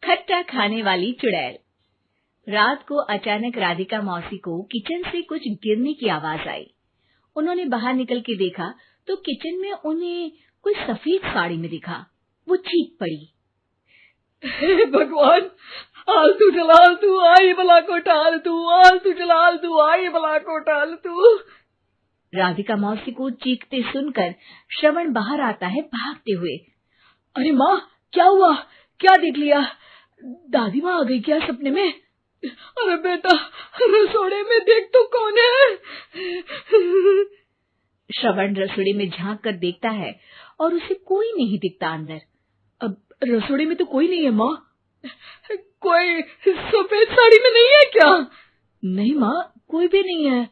खट्टा खाने वाली चुड़ैल। रात को अचानक राधिका मौसी को किचन से कुछ गिरने की आवाज आई। उन्होंने बाहर निकल के देखा तो किचन में उन्हें कोई सफेद साड़ी में दिखा। वो चीख पड़ी, हे भगवान, आलतू जलाल तू आई बला को टाल तू, आलतू जलाल तू आई बला को टाल तू। राधिका मौसी को चीखते सुनकर श्रवण बाहर आता है भागते हुए। अरे माँ, क्या हुआ? क्या देख लिया? दादी माँ आ गई क्या सपने में? अरे बेटा, रसोड़े में देख तो कौन है? श्रवण रसोड़े में झांक कर देखता है और उसे कोई नहीं दिखता अंदर। अब रसोड़े में तो कोई नहीं है माँ। कोई सफेद साड़ी में नहीं है क्या? नहीं माँ, कोई भी नहीं है।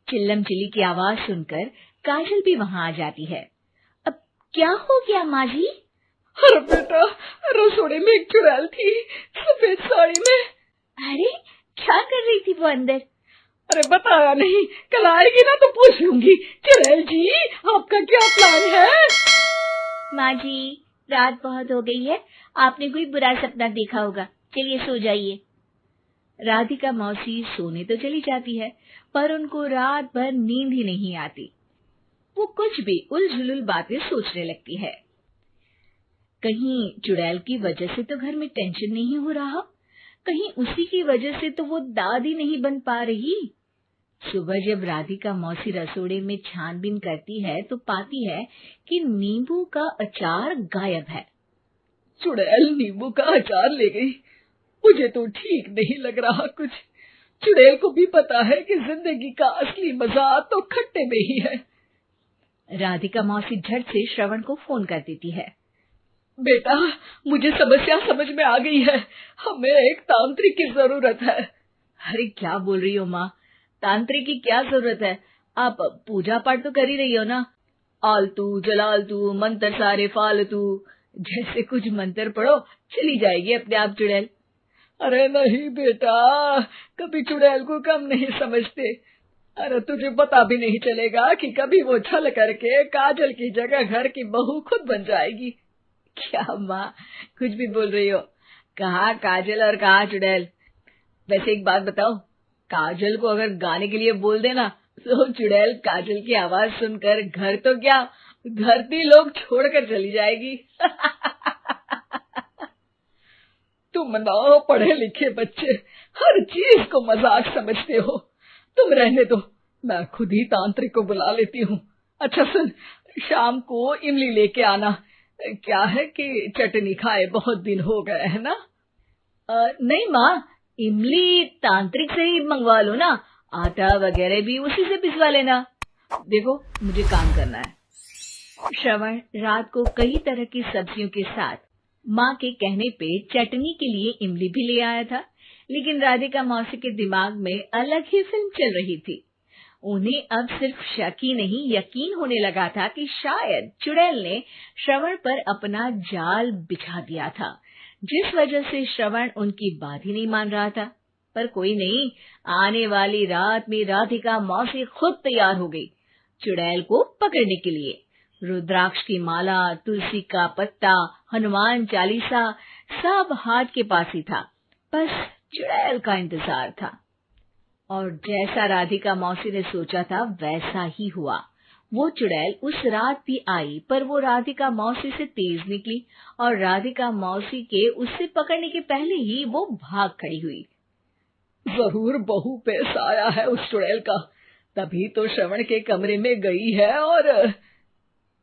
चिल्लम चिल्ली की आवाज सुनकर काजल भी वहां आ जाती है। अब क्या हो गया माँ जी? अरे बेटा, रसोड़े में एक चुड़ैल थी सफेद साड़ी में। अरे क्या कर रही थी वो अंदर? अरे बताया नहीं, कल आएगी ना तो पूछ लूंगी। चुड़ैल जी, आपका क्या प्लान है? माँ जी, रात बहुत हो गई है, आपने कोई बुरा सपना देखा होगा, चलिए सो जाइए। राधिका मौसी सोने तो चली जाती है, पर उनको रात भर नींद ही नहीं आती। वो कुछ भी उलझुल बातें सोचने लगती है। कहीं चुड़ैल की वजह से तो घर में टेंशन नहीं हो रहा, कहीं उसी की वजह से तो वो दादी नहीं बन पा रही। सुबह जब राधिका मौसी रसोड़े में छानबीन करती है तो पाती है कि नींबू का अचार गायब है। चुड़ैल नींबू का अचार ले गई? मुझे तो ठीक नहीं लग रहा कुछ। चुड़ैल को भी पता है कि जिंदगी का असली मजा तो खट्टे में ही है। राधिका मौसी झट से श्रवण को फोन कर देती है। बेटा, मुझे समस्या समझ में आ गई है, हमें एक तांत्रिक की जरूरत है। अरे क्या बोल रही हो माँ, तांत्रिक की क्या जरूरत है? आप पूजा पाठ तो कर ही रही हो ना। आलतू जलालतू मंत्र सारे फालतू जैसे कुछ मंत्र पढ़ो, चली जाएगी अपने आप चुड़ैल। अरे नहीं बेटा, कभी चुड़ैल को कम नहीं समझते। अरे तुझे पता भी नहीं चलेगा कि कभी वो छल करके काजल की जगह घर की बहू खुद बन जाएगी। क्या माँ, कुछ भी बोल रही हो? कहाँ काजल और कहाँ चुड़ैल? वैसे एक बात बताओ, काजल को अगर गाने के लिए बोल देना तो चुड़ैल काजल की आवाज सुनकर घर तो क्या, धरती लोग छोड़कर चली जाएगी। तुम ना पढ़े लिखे बच्चे हर चीज को मजाक समझते हो। तुम रहने दो, मैं खुद ही तांत्रिक को बुला लेती हूँ। अच्छा सुन, शाम को इमली लेके आना। क्या है कि चटनी खाए बहुत दिन हो गए है ना? नहीं माँ, इमली तांत्रिक से ही मंगवा लो ना, आटा वगैरह भी उसी से पिसवा लेना। देखो मुझे काम करना है। श्रवण रात को कई तरह की सब्जियों के साथ माँ के कहने पे चटनी के लिए इमली भी ले आया था, लेकिन राधिका मौसी के दिमाग में अलग ही फिल्म चल रही थी। उन्हें अब सिर्फ शक ही नहीं यकीन होने लगा था कि शायद चुड़ैल ने श्रवण पर अपना जाल बिछा दिया था, जिस वजह से श्रवण उनकी बात ही नहीं मान रहा था। पर कोई नहीं, आने वाली रात में राधिका मौसी खुद तैयार हो गई चुड़ैल को पकड़ने के लिए। रुद्राक्ष की माला, तुलसी का पत्ता, हनुमान चालीसा सब हाथ के पास ही था, बस चुड़ैल का इंतजार था। और जैसा राधिका मौसी ने सोचा था वैसा ही हुआ। वो चुड़ैल उस रात भी आई, पर वो राधिका मौसी से तेज निकली और राधिका मौसी के उससे पकड़ने के पहले ही वो भाग खड़ी हुई। जरूर बहू पे साया है उस चुड़ैल का, तभी तो श्रवण के कमरे में गई है। और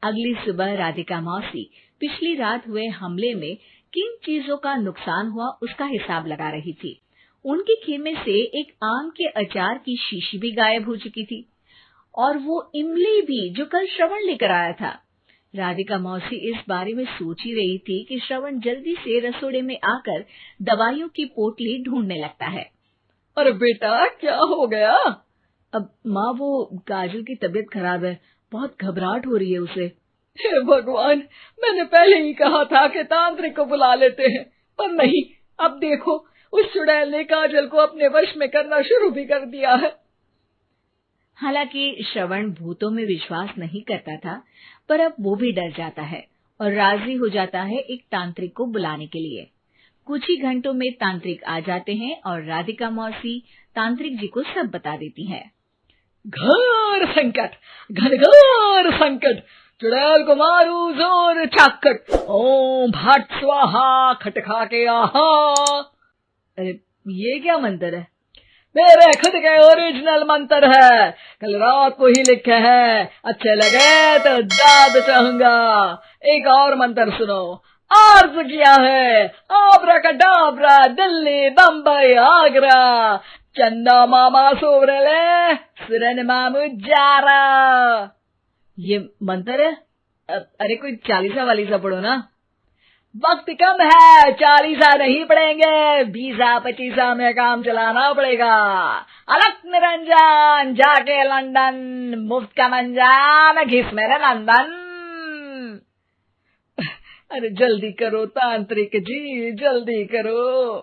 अगली सुबह राधिका मौसी पिछली रात हुए हमले में किन चीजों का नुकसान हुआ उसका हिसाब लगा रही थी। उनके खेमे से एक आम के अचार की शीशी भी गायब हो चुकी थी और वो इमली भी जो कल श्रवण लेकर आया था। राधिका मौसी इस बारे में सोच ही रही थी कि श्रवण जल्दी से रसोड़े में आकर दवाइयों की पोटली ढूंढने लगता है। अरे बेटा, क्या हो गया? अब माँ, वो काजल की तबीयत खराब है, बहुत घबराहट हो रही है उसे। हे भगवान, मैंने पहले ही कहा था कि तांत्रिक को बुला लेते हैं, पर नहीं। अब देखो, उस चुड़ैल ने काजल को अपने वश में करना शुरू भी कर दिया है। हालांकि श्रवण भूतों में विश्वास नहीं करता था, पर अब वो भी डर जाता है। और राजी हो जाता है एक तांत्रिक को बुलाने के लिए। कुछ ही घंटों में तांत्रिक आ जाते हैं और राधिका मौसी तांत्रिक जी को सब बता देती है। घोर संकट, घनघोर संकट, चुड़ैल को मारू जोर चाकट, ओम भट स्वाहा खटखा के आहा। अरे ये क्या मंत्र है? मेरे खुद के ओरिजिनल मंत्र है, कल रात को ही लिखे हैं, अच्छे लगे तो दाद चाहूंगा। एक और मंत्र सुनो। अर्ज किया है आब्राकडाब्रा, दिल्ली बम्बई आगरा, चंदा मामा सोवरले सुरन मामू जारा। ये मंत्र है? अरे कोई 40 वालीसा पढ़ो ना। वक्त कम है, 40 नहीं पड़ेंगे, 20-25 में काम चलाना पड़ेगा। अलग निरंजन जाके लंदन, मुफ्त का मंजान घिस मेरे नंदन। अरे जल्दी करो तांत्रिक जी, जल्दी करो।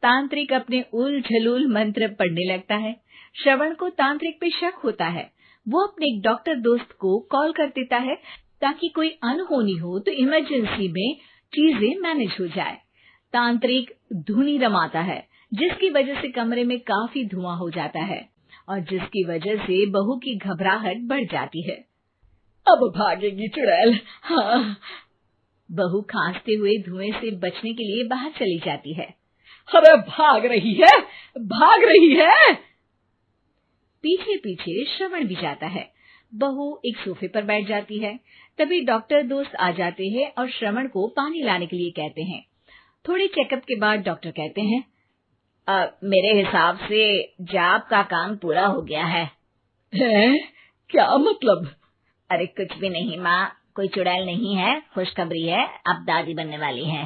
तांत्रिक अपने उल झलूल मंत्र पढ़ने लगता है। श्रवण को तांत्रिक पे शक होता है। वो अपने एक डॉक्टर दोस्त को कॉल कर देता है ताकि कोई अनहोनी हो तो इमरजेंसी में चीजें मैनेज हो जाए। तांत्रिक धुनी रमाता है, जिसकी वजह से कमरे में काफी धुआं हो जाता है और जिसकी वजह से बहू की घबराहट बढ़ जाती है। अब भागेगी चुड़ैल। हाँ। बहू खांसते हुए धुएं से बचने के लिए बाहर चली जाती है। अरे भाग रही है, भाग रही है। पीछे पीछे श्रवण भी जाता है। बहू एक सोफे पर बैठ जाती है। तभी डॉक्टर दोस्त आ जाते हैं और श्रवण को पानी लाने के लिए कहते हैं। थोड़े चेकअप के बाद डॉक्टर कहते हैं, मेरे हिसाब से जाप का काम पूरा हो गया है। क्या मतलब? अरे कुछ भी नहीं माँ, कोई चुड़ैल नहीं है, खुशखबरी है, अब दादी बनने वाली है।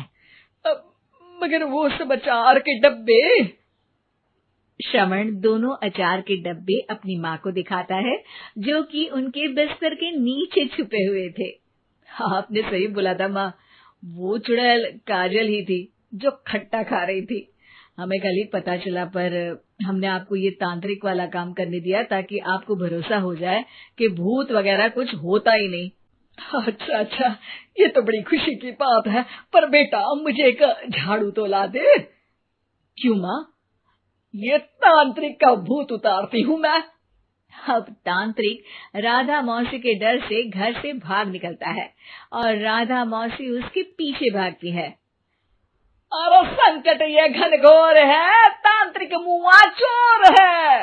मगर वो सब अचार के डब्बे। श्रवण दोनों अचार के डब्बे अपनी माँ को दिखाता है, जो कि उनके बिस्तर के नीचे छुपे हुए थे। आपने सही बोला था माँ, वो चुड़ैल काजल ही थी जो खट्टा खा रही थी। हमें कल ही पता चला, पर हमने आपको ये तांत्रिक वाला काम करने दिया ताकि आपको भरोसा हो जाए कि भूत वगैरह कुछ होता ही नहीं। अच्छा, ये तो बड़ी खुशी की बात है, पर बेटा मुझे एक झाड़ू तो ला दे। क्यों माँ? ये तांत्रिक का भूत उतारती हूँ मैं। अब तांत्रिक राधा मौसी के डर से घर से भाग निकलता है और राधा मौसी उसके पीछे भागती है। अरे संकट ये घनघोर है, तांत्रिक मुआ चोर है।